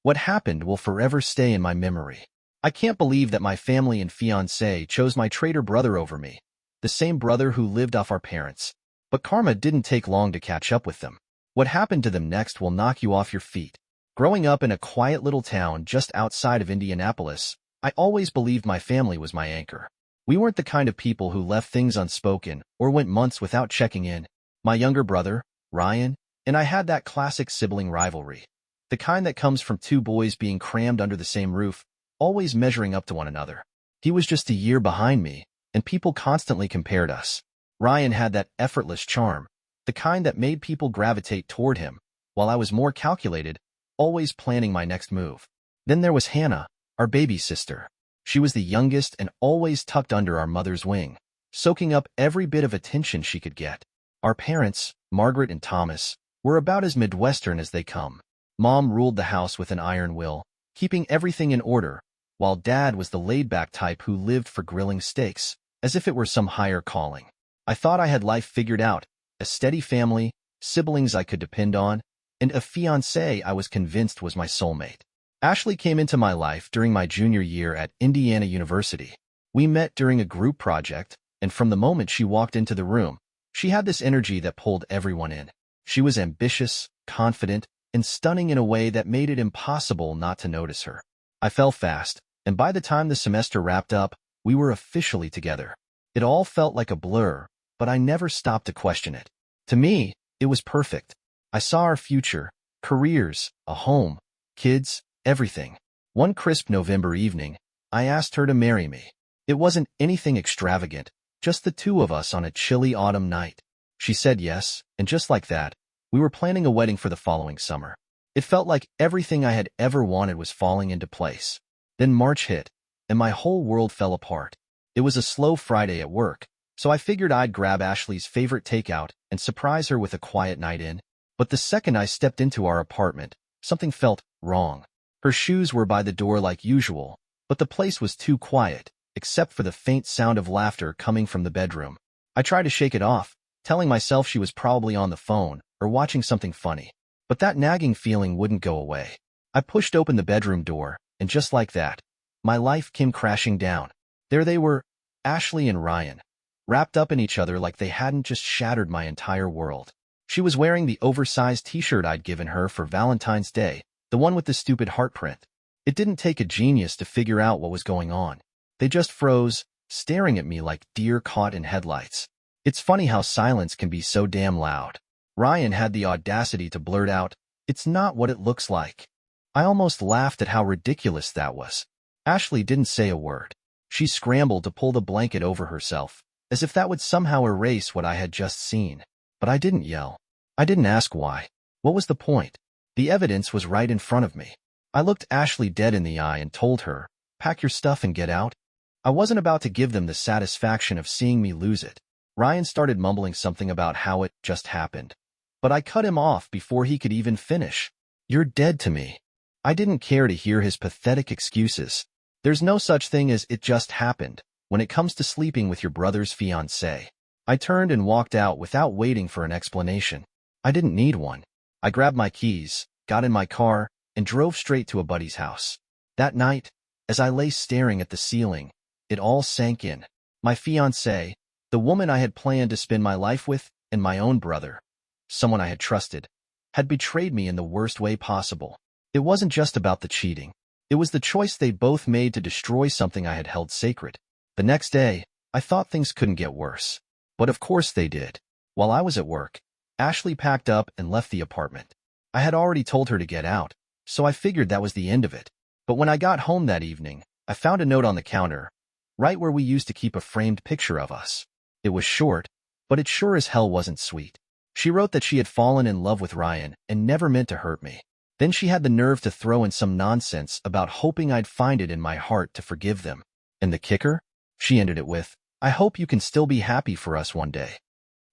What happened will forever stay in my memory. I can't believe that my family and fiancé chose my traitor brother over me, the same brother who lived off our parents. But karma didn't take long to catch up with them. What happened to them next will knock you off your feet. Growing up in a quiet little town just outside of Indianapolis, I always believed my family was my anchor. We weren't the kind of people who left things unspoken or went months without checking in. My younger brother, Ryan, and I had that classic sibling rivalry. The kind that comes from two boys being crammed under the same roof, always measuring up to one another. He was just a year behind me, and people constantly compared us. Ryan had that effortless charm, the kind that made people gravitate toward him, while I was more calculated, always planning my next move. Then there was Hannah, our baby sister. She was the youngest and always tucked under our mother's wing, soaking up every bit of attention she could get. Our parents, Margaret and Thomas, were about as Midwestern as they come. Mom ruled the house with an iron will, keeping everything in order, while Dad was the laid-back type who lived for grilling steaks, as if it were some higher calling. I thought I had life figured out, a steady family, siblings I could depend on, and a fiancé I was convinced was my soulmate. Ashley came into my life during my junior year at Indiana University. We met during a group project, and from the moment she walked into the room, she had this energy that pulled everyone in. She was ambitious, confident, and stunning in a way that made it impossible not to notice her. I fell fast, and by the time the semester wrapped up, we were officially together. It all felt like a blur, but I never stopped to question it. To me, it was perfect. I saw our future, careers, a home, kids, everything. One crisp November evening, I asked her to marry me. It wasn't anything extravagant, just the two of us on a chilly autumn night. She said yes, and just like that, we were planning a wedding for the following summer. It felt like everything I had ever wanted was falling into place. Then March hit, and my whole world fell apart. It was a slow Friday at work, so I figured I'd grab Ashley's favorite takeout and surprise her with a quiet night in. But the second I stepped into our apartment, something felt wrong. Her shoes were by the door like usual, but the place was too quiet, except for the faint sound of laughter coming from the bedroom. I tried to shake it off, telling myself she was probably on the phone or watching something funny. But that nagging feeling wouldn't go away. I pushed open the bedroom door, and just like that, my life came crashing down. There they were, Ashley and Ryan, wrapped up in each other like they hadn't just shattered my entire world. She was wearing the oversized t-shirt I'd given her for Valentine's Day, the one with the stupid heart print. It didn't take a genius to figure out what was going on. They just froze, staring at me like deer caught in headlights. It's funny how silence can be so damn loud. Ryan had the audacity to blurt out, "It's not what it looks like." I almost laughed at how ridiculous that was. Ashley didn't say a word. She scrambled to pull the blanket over herself, as if that would somehow erase what I had just seen. But I didn't yell. I didn't ask why. What was the point? The evidence was right in front of me. I looked Ashley dead in the eye and told her, "Pack your stuff and get out." I wasn't about to give them the satisfaction of seeing me lose it. Ryan started mumbling something about how it just happened. But I cut him off before he could even finish. "You're dead to me." I didn't care to hear his pathetic excuses. There's no such thing as "it just happened" when it comes to sleeping with your brother's fiancé. I turned and walked out without waiting for an explanation. I didn't need one. I grabbed my keys, got in my car, and drove straight to a buddy's house. That night, as I lay staring at the ceiling, it all sank in. My fiancé, the woman I had planned to spend my life with, and my own brother, someone I had trusted, had betrayed me in the worst way possible. It wasn't just about the cheating. It was the choice they both made to destroy something I had held sacred. The next day, I thought things couldn't get worse. But of course they did. While I was at work, Ashley packed up and left the apartment. I had already told her to get out, so I figured that was the end of it. But when I got home that evening, I found a note on the counter, right where we used to keep a framed picture of us. It was short, but it sure as hell wasn't sweet. She wrote that she had fallen in love with Ryan and never meant to hurt me. Then she had the nerve to throw in some nonsense about hoping I'd find it in my heart to forgive them. And the kicker? She ended it with, "I hope you can still be happy for us one day."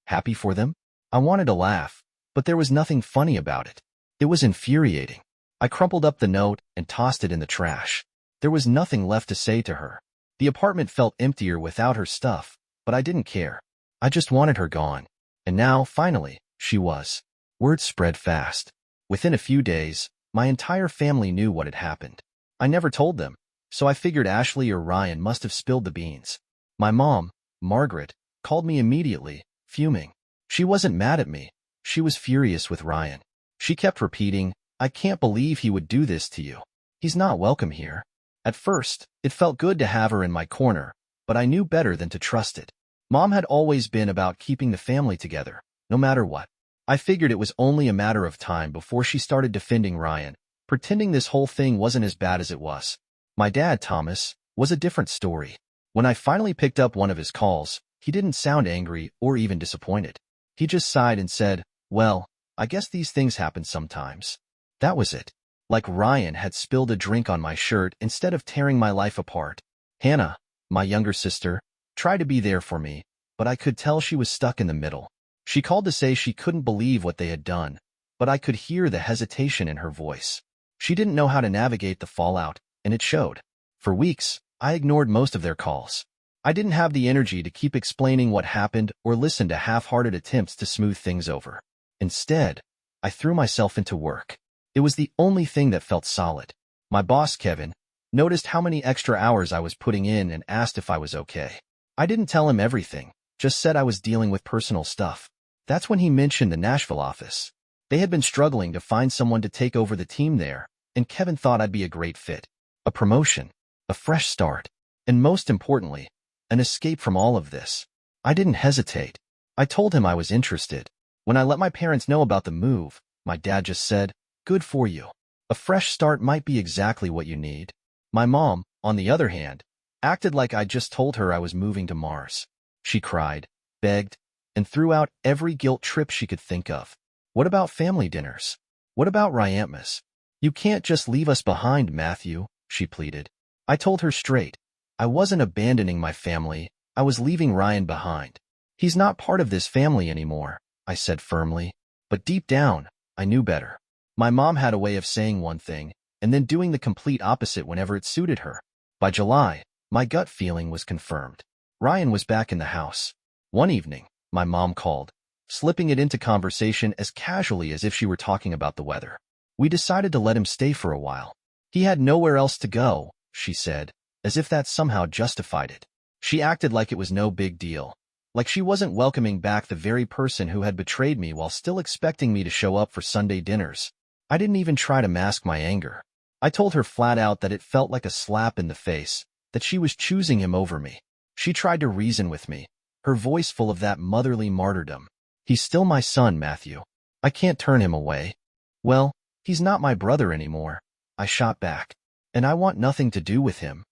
Happy for them? I wanted to laugh, but there was nothing funny about it. It was infuriating. I crumpled up the note and tossed it in the trash. There was nothing left to say to her. The apartment felt emptier without her stuff, but I didn't care. I just wanted her gone. And now, finally, she was. Word spread fast. Within a few days, My entire family knew what had happened. I never told them, so I figured Ashley or Ryan must have spilled the beans. My mom, Margaret, called me immediately, fuming. She wasn't mad at me. She was furious with Ryan. She kept repeating, "I can't believe he would do this to you. He's not welcome here." At first, it felt good to have her in my corner, but I knew better than to trust it. Mom had always been about keeping the family together, no matter what. I figured it was only a matter of time before she started defending Ryan, pretending this whole thing wasn't as bad as it was. My dad, Thomas, was a different story. When I finally picked up one of his calls, he didn't sound angry or even disappointed. He just sighed and said, "Well, I guess these things happen sometimes." That was it. Like Ryan had spilled a drink on my shirt instead of tearing my life apart. Hannah, my younger sister, tried to be there for me, but I could tell she was stuck in the middle. She called to say she couldn't believe what they had done, but I could hear the hesitation in her voice. She didn't know how to navigate the fallout, and it showed. For weeks, I ignored most of their calls. I didn't have the energy to keep explaining what happened or listen to half-hearted attempts to smooth things over. Instead, I threw myself into work. It was the only thing that felt solid. My boss, Kevin, noticed how many extra hours I was putting in and asked if I was okay. I didn't tell him everything, just said I was dealing with personal stuff. That's when he mentioned the Nashville office. They had been struggling to find someone to take over the team there, and Kevin thought I'd be a great fit. A promotion, a fresh start, and most importantly, an escape from all of this. I didn't hesitate. I told him I was interested. When I let my parents know about the move, my dad just said, "Good for you. A fresh start might be exactly what you need." My mom, on the other hand, acted like I just told her I was moving to Mars. She cried, begged, and threw out every guilt trip she could think of. "What about family dinners? What about Ryantmas? You can't just leave us behind, Matthew," she pleaded. I told her straight. I wasn't abandoning my family. I was leaving Ryan behind. "He's not part of this family anymore," I said firmly. But deep down, I knew better. My mom had a way of saying one thing and then doing the complete opposite whenever it suited her. By July, my gut feeling was confirmed. Ryan was back in the house. One evening, my mom called, slipping it into conversation as casually as if she were talking about the weather. We decided to let him stay for a while. He had nowhere else to go, she said, as if that somehow justified it. She acted like it was no big deal, like she wasn't welcoming back the very person who had betrayed me while still expecting me to show up for Sunday dinners. I didn't even try to mask my anger. I told her flat out that it felt like a slap in the face, that she was choosing him over me. She tried to reason with me, her voice full of that motherly martyrdom. "He's still my son, Matthew. I can't turn him away." "Well, he's not my brother anymore," I shot back, "and I want nothing to do with him."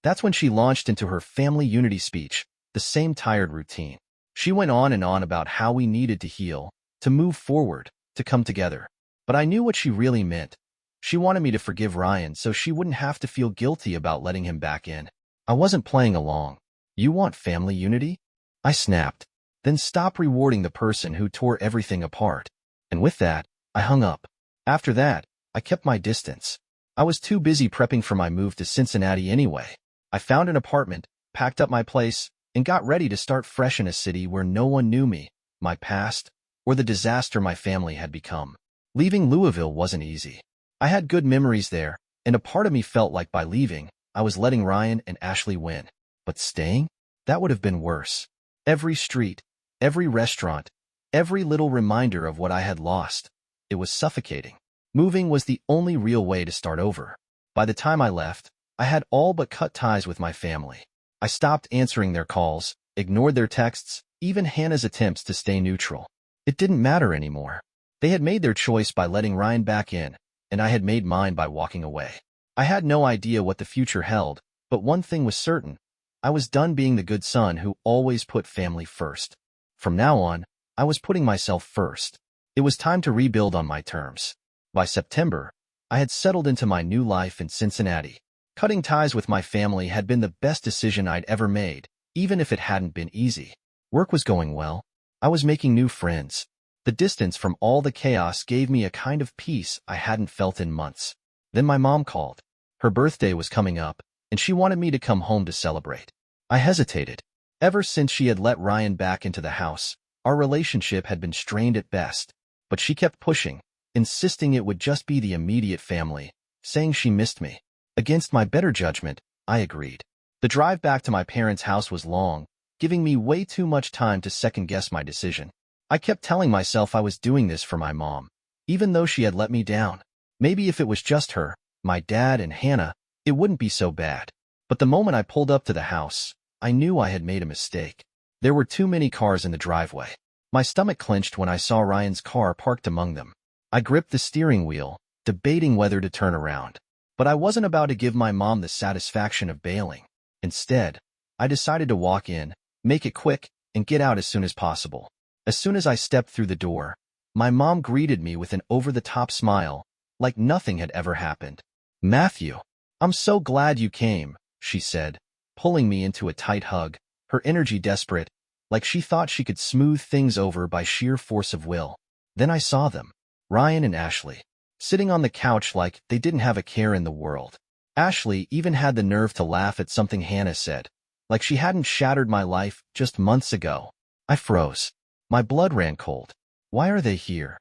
That's when she launched into her family unity speech, the same tired routine. She went on and on about how we needed to heal, to move forward, to come together. But I knew what she really meant. She wanted me to forgive Ryan so she wouldn't have to feel guilty about letting him back in. I wasn't playing along. "You want family unity?" I snapped. "Then stop rewarding the person who tore everything apart." And with that, I hung up. After that, I kept my distance. I was too busy prepping for my move to Cincinnati anyway. I found an apartment, packed up my place, and got ready to start fresh in a city where no one knew me, my past, or the disaster my family had become. Leaving Louisville wasn't easy. I had good memories there, and a part of me felt like by leaving, I was letting Ryan and Ashley win. But staying? That would have been worse. Every street, every restaurant, every little reminder of what I had lost. It was suffocating. Moving was the only real way to start over. By the time I left, I had all but cut ties with my family. I stopped answering their calls, ignored their texts, even Hannah's attempts to stay neutral. It didn't matter anymore. They had made their choice by letting Ryan back in, and I had made mine by walking away. I had no idea what the future held, but one thing was certain. I was done being the good son who always put family first. From now on, I was putting myself first. It was time to rebuild on my terms. By September, I had settled into my new life in Cincinnati. Cutting ties with my family had been the best decision I'd ever made, even if it hadn't been easy. Work was going well. I was making new friends. The distance from all the chaos gave me a kind of peace I hadn't felt in months. Then my mom called. Her birthday was coming up, and she wanted me to come home to celebrate. I hesitated. Ever since she had let Ryan back into the house, our relationship had been strained at best. But she kept pushing, insisting it would just be the immediate family, saying she missed me. Against my better judgment, I agreed. The drive back to my parents' house was long, giving me way too much time to second-guess my decision. I kept telling myself I was doing this for my mom, even though she had let me down. Maybe if it was just her, my dad and Hannah, it wouldn't be so bad. But the moment I pulled up to the house, I knew I had made a mistake. There were too many cars in the driveway. My stomach clenched when I saw Ryan's car parked among them. I gripped the steering wheel, debating whether to turn around. But I wasn't about to give my mom the satisfaction of bailing. Instead, I decided to walk in, make it quick, and get out as soon as possible. As soon as I stepped through the door, my mom greeted me with an over-the-top smile, like nothing had ever happened. "Matthew, I'm so glad you came," she said, pulling me into a tight hug, her energy desperate, like she thought she could smooth things over by sheer force of will. Then I saw them, Ryan and Ashley, sitting on the couch like they didn't have a care in the world. Ashley even had the nerve to laugh at something Hannah said, like she hadn't shattered my life just months ago. I froze. My blood ran cold. "Why are they here?"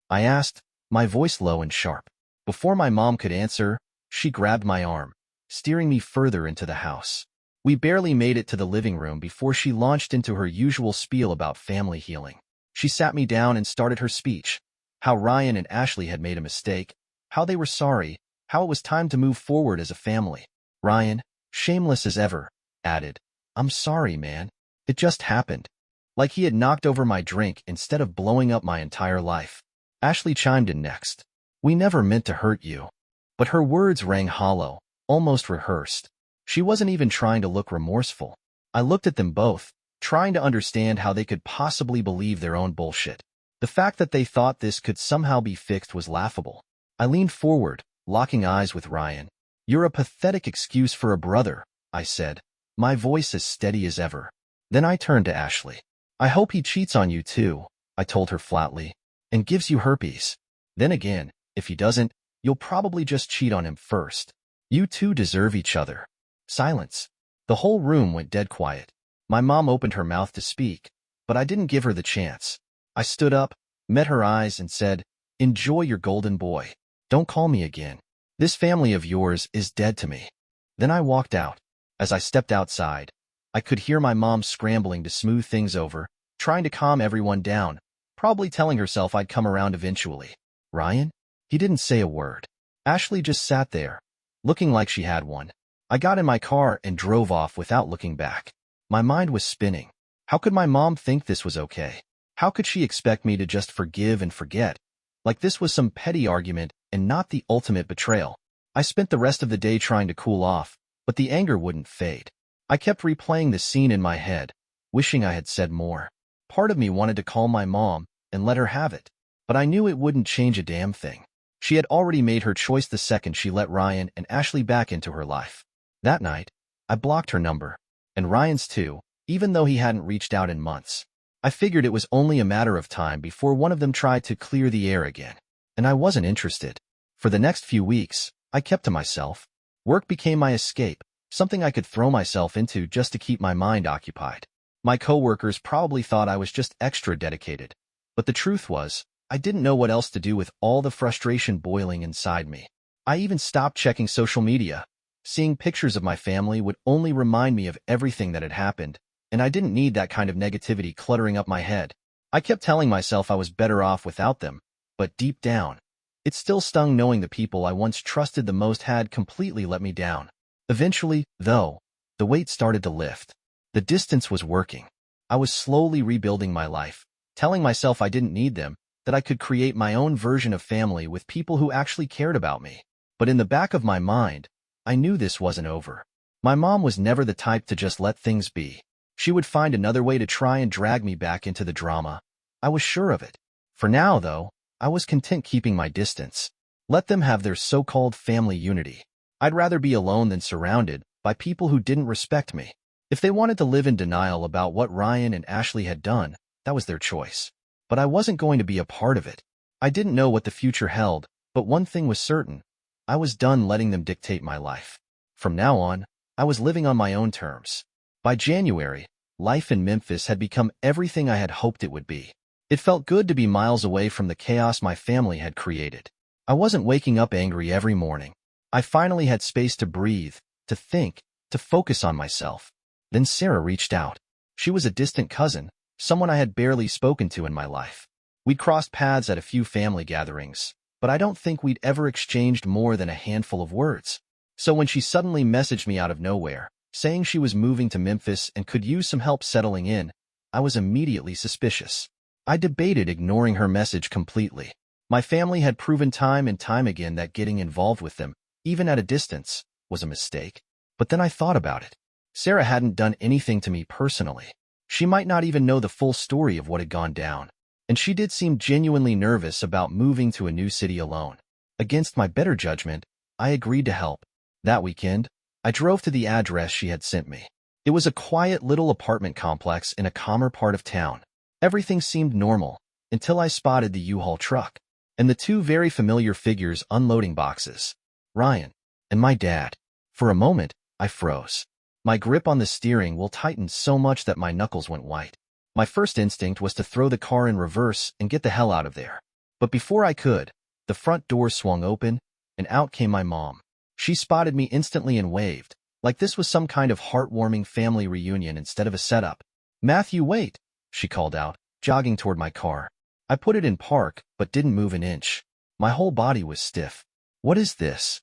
I asked, my voice low and sharp. Before my mom could answer, she grabbed my arm, steering me further into the house. We barely made it to the living room before she launched into her usual spiel about family healing. She sat me down and started her speech, how Ryan and Ashley had made a mistake, how they were sorry, how it was time to move forward as a family. Ryan, shameless as ever, added, "I'm sorry, man. It just happened." Like he had knocked over my drink instead of blowing up my entire life. Ashley chimed in next. "We never meant to hurt you." But her words rang hollow, almost rehearsed. She wasn't even trying to look remorseful. I looked at them both, trying to understand how they could possibly believe their own bullshit. The fact that they thought this could somehow be fixed was laughable. I leaned forward, locking eyes with Ryan. "You're a pathetic excuse for a brother," I said, my voice as steady as ever. Then I turned to Ashley. "I hope he cheats on you too," I told her flatly, "and gives you herpes. Then again, if he doesn't, you'll probably just cheat on him first. You two deserve each other." Silence. The whole room went dead quiet. My mom opened her mouth to speak, but I didn't give her the chance. I stood up, met her eyes, and said, "Enjoy your golden boy. Don't call me again. This family of yours is dead to me." Then I walked out. As I stepped outside, I could hear my mom scrambling to smooth things over, trying to calm everyone down, probably telling herself I'd come around eventually. Ryan? He didn't say a word. Ashley just sat there, looking like she had one. I got in my car and drove off without looking back. My mind was spinning. How could my mom think this was okay? How could she expect me to just forgive and forget, like this was some petty argument and not the ultimate betrayal? I spent the rest of the day trying to cool off, but the anger wouldn't fade. I kept replaying the scene in my head, wishing I had said more. Part of me wanted to call my mom and let her have it, but I knew it wouldn't change a damn thing. She had already made her choice the second she let Ryan and Ashley back into her life. That night, I blocked her number, and Ryan's too, even though he hadn't reached out in months. I figured it was only a matter of time before one of them tried to clear the air again, and I wasn't interested. For the next few weeks, I kept to myself. Work became my escape, something I could throw myself into just to keep my mind occupied. My coworkers probably thought I was just extra dedicated, but the truth was, I didn't know what else to do with all the frustration boiling inside me. I even stopped checking social media. Seeing pictures of my family would only remind me of everything that had happened, and I didn't need that kind of negativity cluttering up my head. I kept telling myself I was better off without them, but deep down, it still stung knowing the people I once trusted the most had completely let me down. Eventually, though, the weight started to lift. The distance was working. I was slowly rebuilding my life, telling myself I didn't need them, that I could create my own version of family with people who actually cared about me. But in the back of my mind, I knew this wasn't over. My mom was never the type to just let things be. She would find another way to try and drag me back into the drama. I was sure of it. For now, though, I was content keeping my distance. Let them have their so-called family unity. I'd rather be alone than surrounded by people who didn't respect me. If they wanted to live in denial about what Ryan and Ashley had done, that was their choice. But I wasn't going to be a part of it. I didn't know what the future held, but one thing was certain. I was done letting them dictate my life. From now on, I was living on my own terms. By January, life in Memphis had become everything I had hoped it would be. It felt good to be miles away from the chaos my family had created. I wasn't waking up angry every morning. I finally had space to breathe, to think, to focus on myself. Then Sarah reached out. She was a distant cousin, someone I had barely spoken to in my life. We'd crossed paths at a few family gatherings, but I don't think we'd ever exchanged more than a handful of words. So when she suddenly messaged me out of nowhere, saying she was moving to Memphis and could use some help settling in, I was immediately suspicious. I debated ignoring her message completely. My family had proven time and time again that getting involved with them, even at a distance, was a mistake. But then I thought about it. Sarah hadn't done anything to me personally. She might not even know the full story of what had gone down. And she did seem genuinely nervous about moving to a new city alone. Against my better judgment, I agreed to help. That weekend, I drove to the address she had sent me. It was a quiet little apartment complex in a calmer part of town. Everything seemed normal, until I spotted the U-Haul truck, and the two very familiar figures unloading boxes. Ryan, and my dad. For a moment, I froze. My grip on the steering wheel tightened so much that my knuckles went white. My first instinct was to throw the car in reverse and get the hell out of there. But before I could, the front door swung open, and out came my mom. She spotted me instantly and waved, like this was some kind of heartwarming family reunion instead of a setup. "Matthew, wait," she called out, jogging toward my car. I put it in park, but didn't move an inch. My whole body was stiff. "What is this?"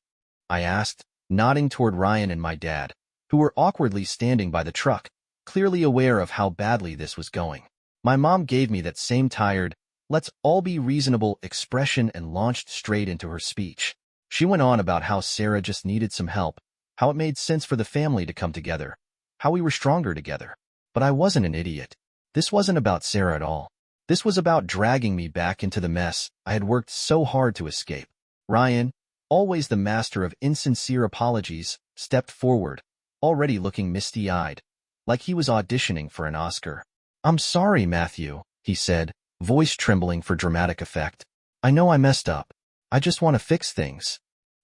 I asked, nodding toward Ryan and my dad, who were awkwardly standing by the truck, clearly aware of how badly this was going. My mom gave me that same tired, "let's all be reasonable" expression and launched straight into her speech. She went on about how Sarah just needed some help, how it made sense for the family to come together, how we were stronger together. But I wasn't an idiot. This wasn't about Sarah at all. This was about dragging me back into the mess I had worked so hard to escape. Ryan, always the master of insincere apologies, stepped forward, already looking misty-eyed, like he was auditioning for an Oscar. "I'm sorry, Matthew," he said, voice trembling for dramatic effect. "I know I messed up. I just want to fix things."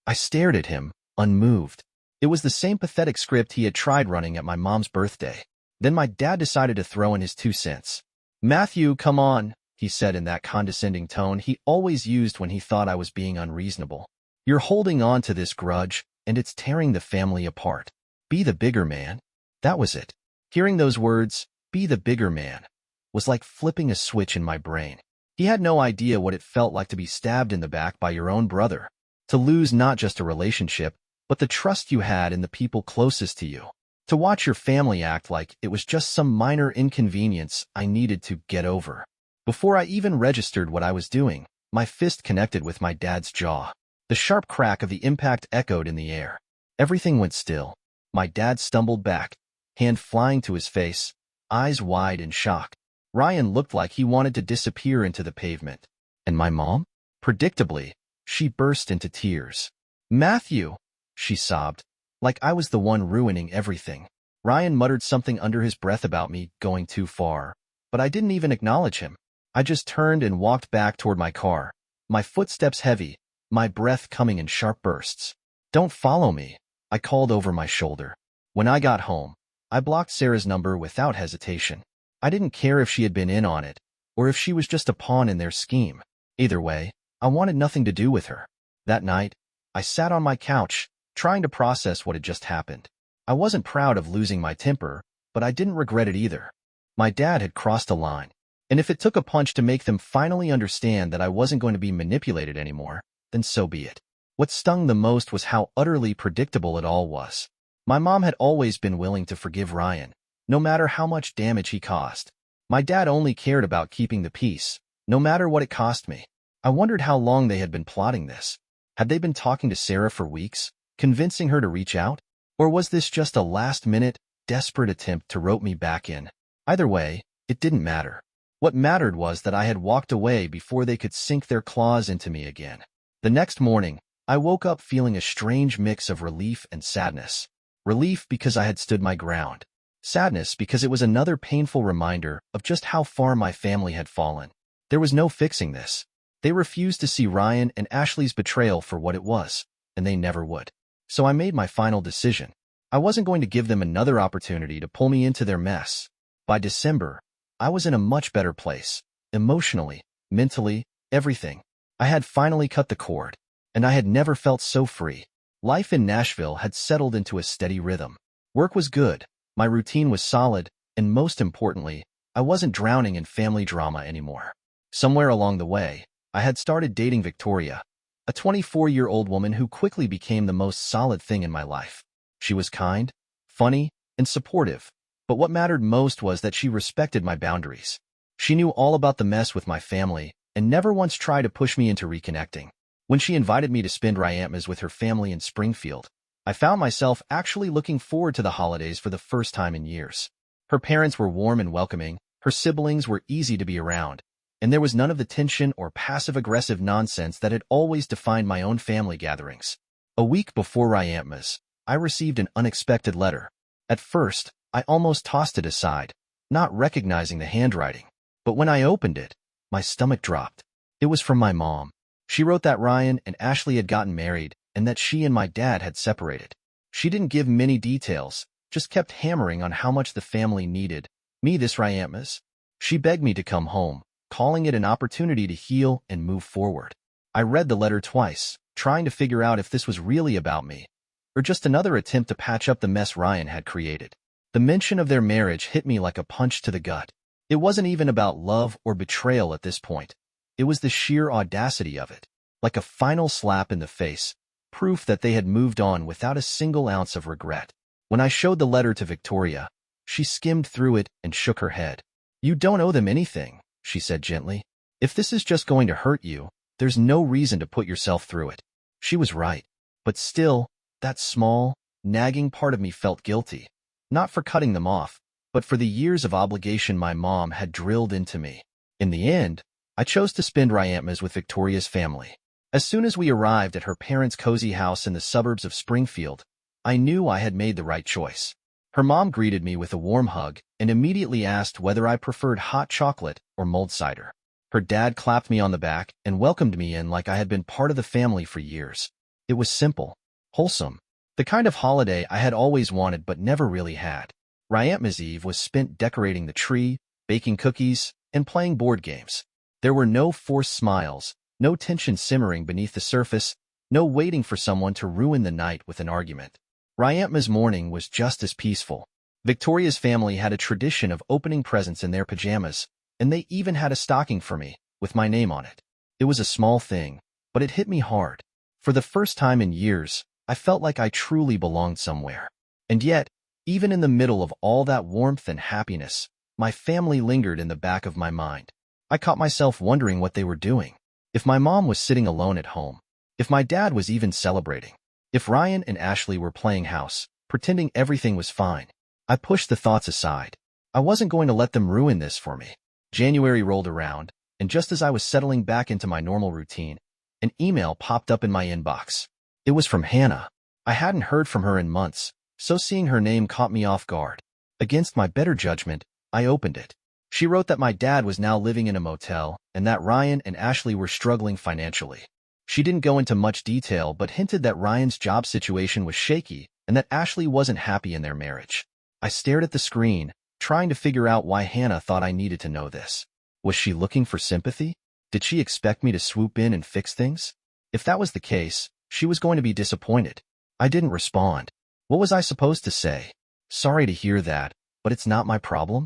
I stared at him, unmoved. It was the same pathetic script he had tried running at my mom's birthday. Then my dad decided to throw in his 2 cents. "Matthew, come on," he said in that condescending tone he always used when he thought I was being unreasonable. "You're holding on to this grudge, and it's tearing the family apart. Be the bigger man." That was it. Hearing those words, "be the bigger man," was like flipping a switch in my brain. He had no idea what it felt like to be stabbed in the back by your own brother, to lose not just a relationship, but the trust you had in the people closest to you, to watch your family act like it was just some minor inconvenience I needed to get over. Before I even registered what I was doing, my fist connected with my dad's jaw. The sharp crack of the impact echoed in the air. Everything went still. My dad stumbled back, hand flying to his face, eyes wide in shock. Ryan looked like he wanted to disappear into the pavement. And my mom? Predictably, she burst into tears. "Matthew," she sobbed, like I was the one ruining everything. Ryan muttered something under his breath about me going too far, but I didn't even acknowledge him. I just turned and walked back toward my car, my footsteps heavy, my breath coming in sharp bursts. "Don't follow me," I called over my shoulder. When I got home, I blocked Sarah's number without hesitation. I didn't care if she had been in on it, or if she was just a pawn in their scheme. Either way, I wanted nothing to do with her. That night, I sat on my couch, trying to process what had just happened. I wasn't proud of losing my temper, but I didn't regret it either. My dad had crossed a line, and if it took a punch to make them finally understand that I wasn't going to be manipulated anymore, then so be it. What stung the most was how utterly predictable it all was. My mom had always been willing to forgive Ryan, no matter how much damage he caused. My dad only cared about keeping the peace, no matter what it cost me. I wondered how long they had been plotting this. Had they been talking to Sarah for weeks, convincing her to reach out? Or was this just a last-minute, desperate attempt to rope me back in? Either way, it didn't matter. What mattered was that I had walked away before they could sink their claws into me again. The next morning, I woke up feeling a strange mix of relief and sadness. Relief because I had stood my ground. Sadness because it was another painful reminder of just how far my family had fallen. There was no fixing this. They refused to see Ryan and Ashley's betrayal for what it was, and they never would. So I made my final decision. I wasn't going to give them another opportunity to pull me into their mess. By December, I was in a much better place. emotionally, mentally, everything. I had finally cut the cord, and I had never felt so free. Life in Nashville had settled into a steady rhythm. Work was good, my routine was solid, and most importantly, I wasn't drowning in family drama anymore. Somewhere along the way, I had started dating Victoria, a 24-year-old woman who quickly became the most solid thing in my life. She was kind, funny, and supportive, but what mattered most was that she respected my boundaries. She knew all about the mess with my family and never once tried to push me into reconnecting. When she invited me to spend Ryantmas with her family in Springfield, I found myself actually looking forward to the holidays for the first time in years. Her parents were warm and welcoming, her siblings were easy to be around, and there was none of the tension or passive-aggressive nonsense that had always defined my own family gatherings. A week before Ryantmas, I received an unexpected letter. At first, I almost tossed it aside, not recognizing the handwriting. But when I opened it, my stomach dropped. It was from my mom. She wrote that Ryan and Ashley had gotten married and that she and my dad had separated. She didn't give many details, just kept hammering on how much the family needed me this Ryantmas. She begged me to come home, calling it an opportunity to heal and move forward. I read the letter twice, trying to figure out if this was really about me, or just another attempt to patch up the mess Ryan had created. The mention of their marriage hit me like a punch to the gut. It wasn't even about love or betrayal at this point. It was the sheer audacity of it, like a final slap in the face, proof that they had moved on without a single ounce of regret. When I showed the letter to Victoria, she skimmed through it and shook her head. "You don't owe them anything," she said gently. "If this is just going to hurt you, there's no reason to put yourself through it." She was right. But still, that small, nagging part of me felt guilty, not for cutting them off, but for the years of obligation my mom had drilled into me. In the end, I chose to spend Ryantmas with Victoria's family. As soon as we arrived at her parents' cozy house in the suburbs of Springfield, I knew I had made the right choice. Her mom greeted me with a warm hug and immediately asked whether I preferred hot chocolate or mulled cider. Her dad clapped me on the back and welcomed me in like I had been part of the family for years. It was simple, wholesome, the kind of holiday I had always wanted but never really had. Ryantmas Eve was spent decorating the tree, baking cookies, and playing board games. There were no forced smiles, no tension simmering beneath the surface, no waiting for someone to ruin the night with an argument. Ryantmas morning was just as peaceful. Victoria's family had a tradition of opening presents in their pajamas, and they even had a stocking for me, with my name on it. It was a small thing, but it hit me hard. For the first time in years, I felt like I truly belonged somewhere. And yet, even in the middle of all that warmth and happiness, my family lingered in the back of my mind. I caught myself wondering what they were doing. If my mom was sitting alone at home, if my dad was even celebrating, if Ryan and Ashley were playing house, pretending everything was fine. I pushed the thoughts aside. I wasn't going to let them ruin this for me. January rolled around, and just as I was settling back into my normal routine, an email popped up in my inbox. It was from Hannah. I hadn't heard from her in months, so seeing her name caught me off guard. Against my better judgment, I opened it. She wrote that my dad was now living in a motel and that Ryan and Ashley were struggling financially. She didn't go into much detail but hinted that Ryan's job situation was shaky and that Ashley wasn't happy in their marriage. I stared at the screen, trying to figure out why Hannah thought I needed to know this. Was she looking for sympathy? Did she expect me to swoop in and fix things? If that was the case, she was going to be disappointed. I didn't respond. What was I supposed to say? Sorry to hear that, but it's not my problem?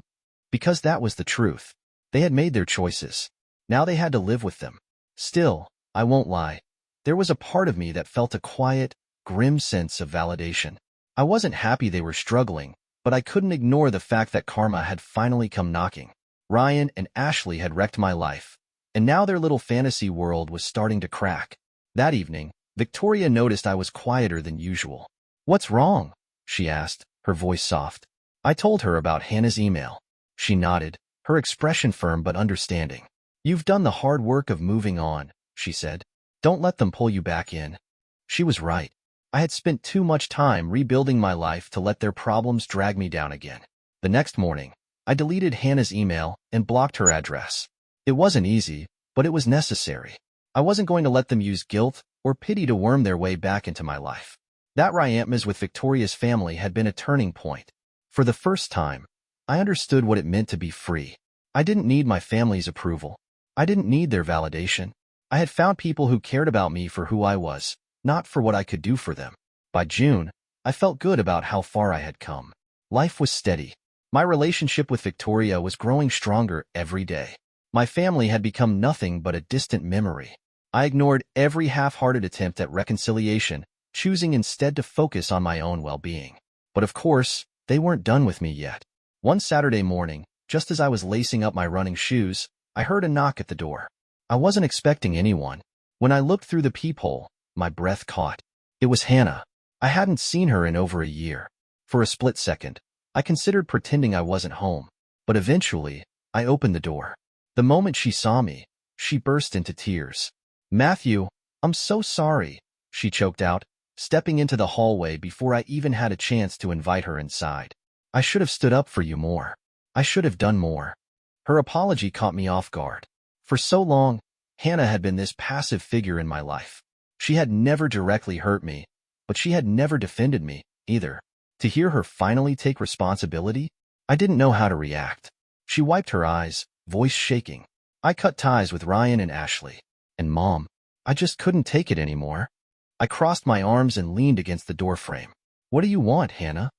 Because that was the truth. They had made their choices. Now they had to live with them. Still, I won't lie. There was a part of me that felt a quiet, grim sense of validation. I wasn't happy they were struggling, but I couldn't ignore the fact that karma had finally come knocking. Ryan and Ashley had wrecked my life, and now their little fantasy world was starting to crack. That evening, Victoria noticed I was quieter than usual. "What's wrong?" she asked, her voice soft. I told her about Hannah's email. She nodded, her expression firm but understanding. "You've done the hard work of moving on," she said. "Don't let them pull you back in." She was right. I had spent too much time rebuilding my life to let their problems drag me down again. The next morning, I deleted Hannah's email and blocked her address. It wasn't easy, but it was necessary. I wasn't going to let them use guilt or pity to worm their way back into my life. That Ryantmas with Victoria's family had been a turning point. For the first time, I understood what it meant to be free. I didn't need my family's approval. I didn't need their validation. I had found people who cared about me for who I was, not for what I could do for them. By June, I felt good about how far I had come. Life was steady. My relationship with Victoria was growing stronger every day. My family had become nothing but a distant memory. I ignored every half-hearted attempt at reconciliation, choosing instead to focus on my own well-being. But of course, they weren't done with me yet. One Saturday morning, just as I was lacing up my running shoes, I heard a knock at the door. I wasn't expecting anyone. When I looked through the peephole, my breath caught. It was Hannah. I hadn't seen her in over a year. For a split second, I considered pretending I wasn't home. But eventually, I opened the door. The moment she saw me, she burst into tears. "Matthew, I'm so sorry," she choked out, stepping into the hallway before I even had a chance to invite her inside. "I should have stood up for you more. I should have done more." Her apology caught me off guard. For so long, Hannah had been this passive figure in my life. She had never directly hurt me, but she had never defended me, either. To hear her finally take responsibility, I didn't know how to react. She wiped her eyes, voice shaking. "I cut ties with Ryan and Ashley. And Mom, I just couldn't take it anymore." I crossed my arms and leaned against the doorframe. "What do you want, Hannah?"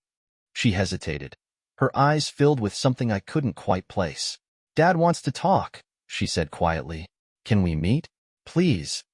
She hesitated. Her eyes filled with something I couldn't quite place. "Dad wants to talk," she said quietly. "Can we meet? Please."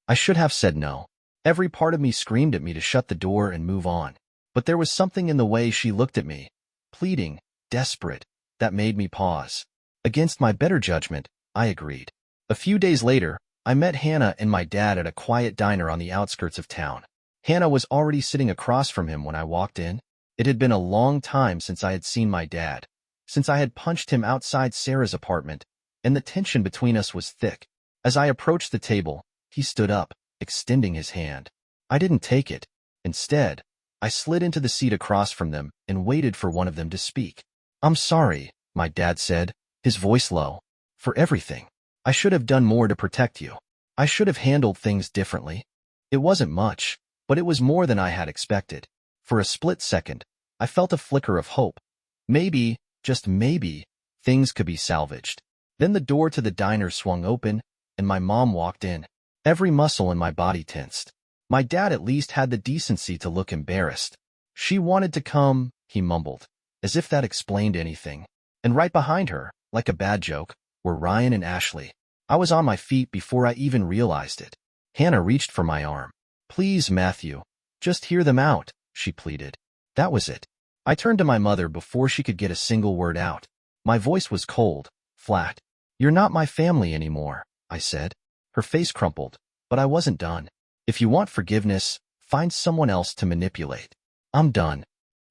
I should have said no. Every part of me screamed at me to shut the door and move on. But there was something in the way she looked at me, pleading, desperate, that made me pause. Against my better judgment, I agreed. A few days later, I met Hannah and my dad at a quiet diner on the outskirts of town. Hannah was already sitting across from him when I walked in. It had been a long time since I had seen my dad, since I had punched him outside Sarah's apartment, and the tension between us was thick. As I approached the table, he stood up, extending his hand. I didn't take it. Instead, I slid into the seat across from them and waited for one of them to speak. "I'm sorry," my dad said, his voice low, "for everything. I should have done more to protect you. I should have handled things differently." It wasn't much, but it was more than I had expected. For a split second, I felt a flicker of hope. Maybe, just maybe, things could be salvaged. Then the door to the diner swung open, and my mom walked in. Every muscle in my body tensed. My dad at least had the decency to look embarrassed. "She wanted to come," he mumbled, as if that explained anything. And right behind her, like a bad joke, were Ryan and Ashley. I was on my feet before I even realized it. Hannah reached for my arm. "Please, Matthew, just hear them out," she pleaded. That was it. I turned to my mother before she could get a single word out. My voice was cold, flat. "You're not my family anymore," I said. Her face crumpled, but I wasn't done. "If you want forgiveness, find someone else to manipulate. I'm done."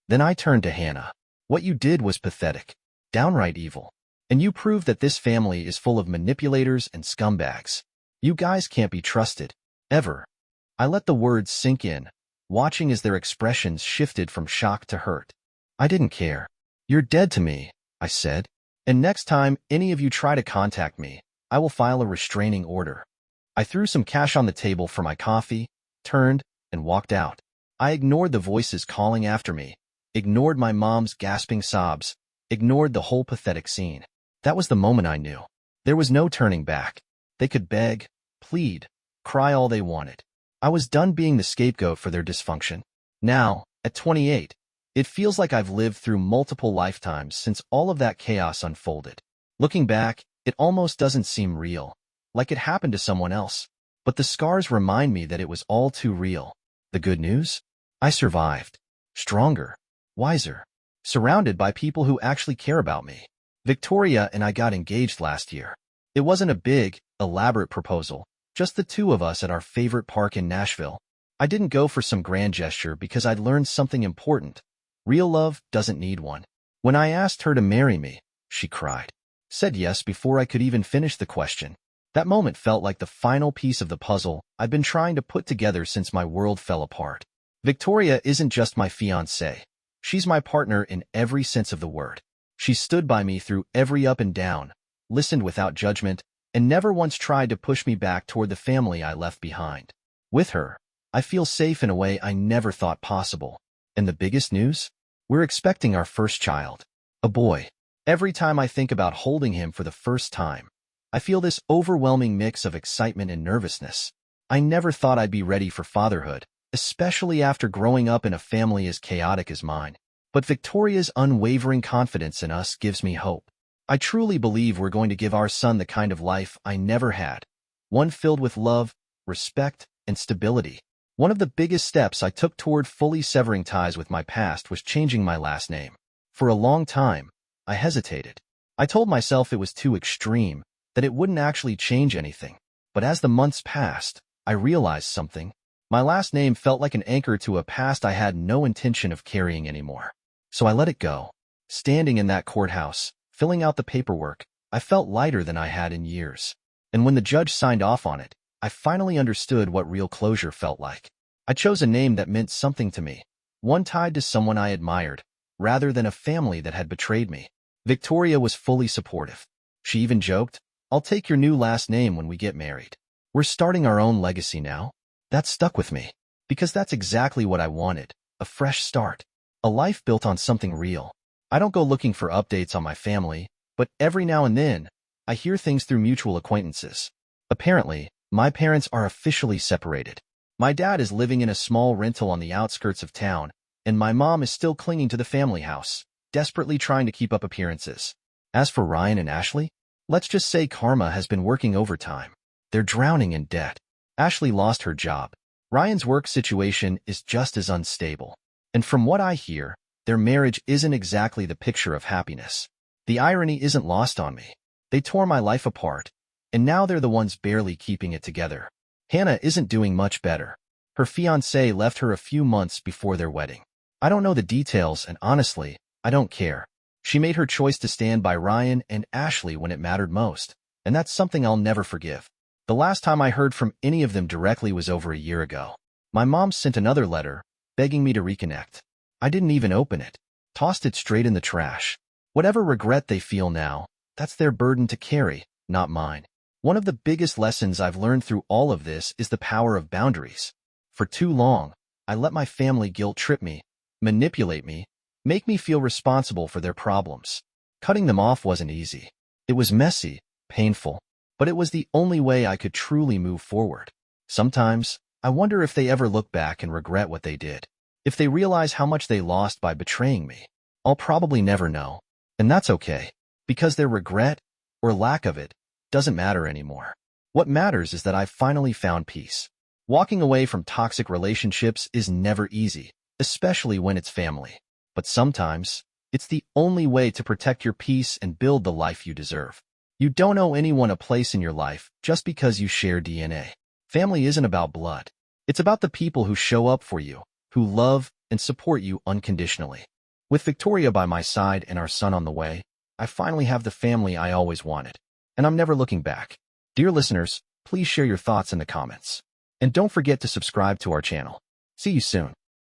Then I turned to Hannah. "What you did was pathetic, downright evil. And you proved that this family is full of manipulators and scumbags. You guys can't be trusted. Ever." I let the words sink in, watching as their expressions shifted from shock to hurt. I didn't care. "You're dead to me," I said. "And next time any of you try to contact me, I will file a restraining order." I threw some cash on the table for my coffee, turned, and walked out. I ignored the voices calling after me, ignored my mom's gasping sobs, ignored the whole pathetic scene. That was the moment I knew. There was no turning back. They could beg, plead, cry all they wanted. I was done being the scapegoat for their dysfunction. Now, at 28, it feels like I've lived through multiple lifetimes since all of that chaos unfolded. Looking back, it almost doesn't seem real, like it happened to someone else. But the scars remind me that it was all too real. The good news? I survived. Stronger, wiser, surrounded by people who actually care about me. Victoria and I got engaged last year. It wasn't a big, elaborate proposal, just the two of us at our favorite park in Nashville. I didn't go for some grand gesture because I'd learned something important. Real love doesn't need one. When I asked her to marry me, she cried. Said yes before I could even finish the question. That moment felt like the final piece of the puzzle I've been trying to put together since my world fell apart. Victoria isn't just my fiancée. She's my partner in every sense of the word. She stood by me through every up and down, listened without judgment, and never once tried to push me back toward the family I left behind. With her, I feel safe in a way I never thought possible. And the biggest news? We're expecting our first child. A boy. Every time I think about holding him for the first time, I feel this overwhelming mix of excitement and nervousness. I never thought I'd be ready for fatherhood, especially after growing up in a family as chaotic as mine. But Victoria's unwavering confidence in us gives me hope. I truly believe we're going to give our son the kind of life I never had, one filled with love, respect, and stability. One of the biggest steps I took toward fully severing ties with my past was changing my last name. For a long time, I hesitated. I told myself it was too extreme, that it wouldn't actually change anything. But as the months passed, I realized something. My last name felt like an anchor to a past I had no intention of carrying anymore. So I let it go. Standing in that courthouse, filling out the paperwork, I felt lighter than I had in years. And when the judge signed off on it, I finally understood what real closure felt like. I chose a name that meant something to me, one tied to someone I admired, rather than a family that had betrayed me. Victoria was fully supportive. She even joked, "I'll take your new last name when we get married. We're starting our own legacy now." That stuck with me, because that's exactly what I wanted, a fresh start. A life built on something real. I don't go looking for updates on my family, but every now and then, I hear things through mutual acquaintances. Apparently, my parents are officially separated. My dad is living in a small rental on the outskirts of town, and my mom is still clinging to the family house, desperately trying to keep up appearances. As for Ryan and Ashley, let's just say karma has been working overtime. They're drowning in debt. Ashley lost her job. Ryan's work situation is just as unstable. And from what I hear, their marriage isn't exactly the picture of happiness. The irony isn't lost on me. They tore my life apart, and now they're the ones barely keeping it together. Hannah isn't doing much better. Her fiancé left her a few months before their wedding. I don't know the details, and honestly, I don't care. She made her choice to stand by Ryan and Ashley when it mattered most, and that's something I'll never forgive. The last time I heard from any of them directly was over a year ago. My mom sent another letter, begging me to reconnect. I didn't even open it. Tossed it straight in the trash. Whatever regret they feel now, that's their burden to carry, not mine. One of the biggest lessons I've learned through all of this is the power of boundaries. For too long, I let my family guilt trip me, manipulate me, make me feel responsible for their problems. Cutting them off wasn't easy. It was messy, painful, but it was the only way I could truly move forward. Sometimes, I wonder if they ever look back and regret what they did. If they realize how much they lost by betraying me. I'll probably never know. And that's okay, because their regret, or lack of it, doesn't matter anymore. What matters is that I've finally found peace. Walking away from toxic relationships is never easy, especially when it's family. But sometimes, it's the only way to protect your peace and build the life you deserve. You don't owe anyone a place in your life just because you share DNA. Family isn't about blood. It's about the people who show up for you, who love and support you unconditionally. With Victoria by my side and our son on the way, I finally have the family I always wanted, and I'm never looking back. Dear listeners, please share your thoughts in the comments. And don't forget to subscribe to our channel. See you soon.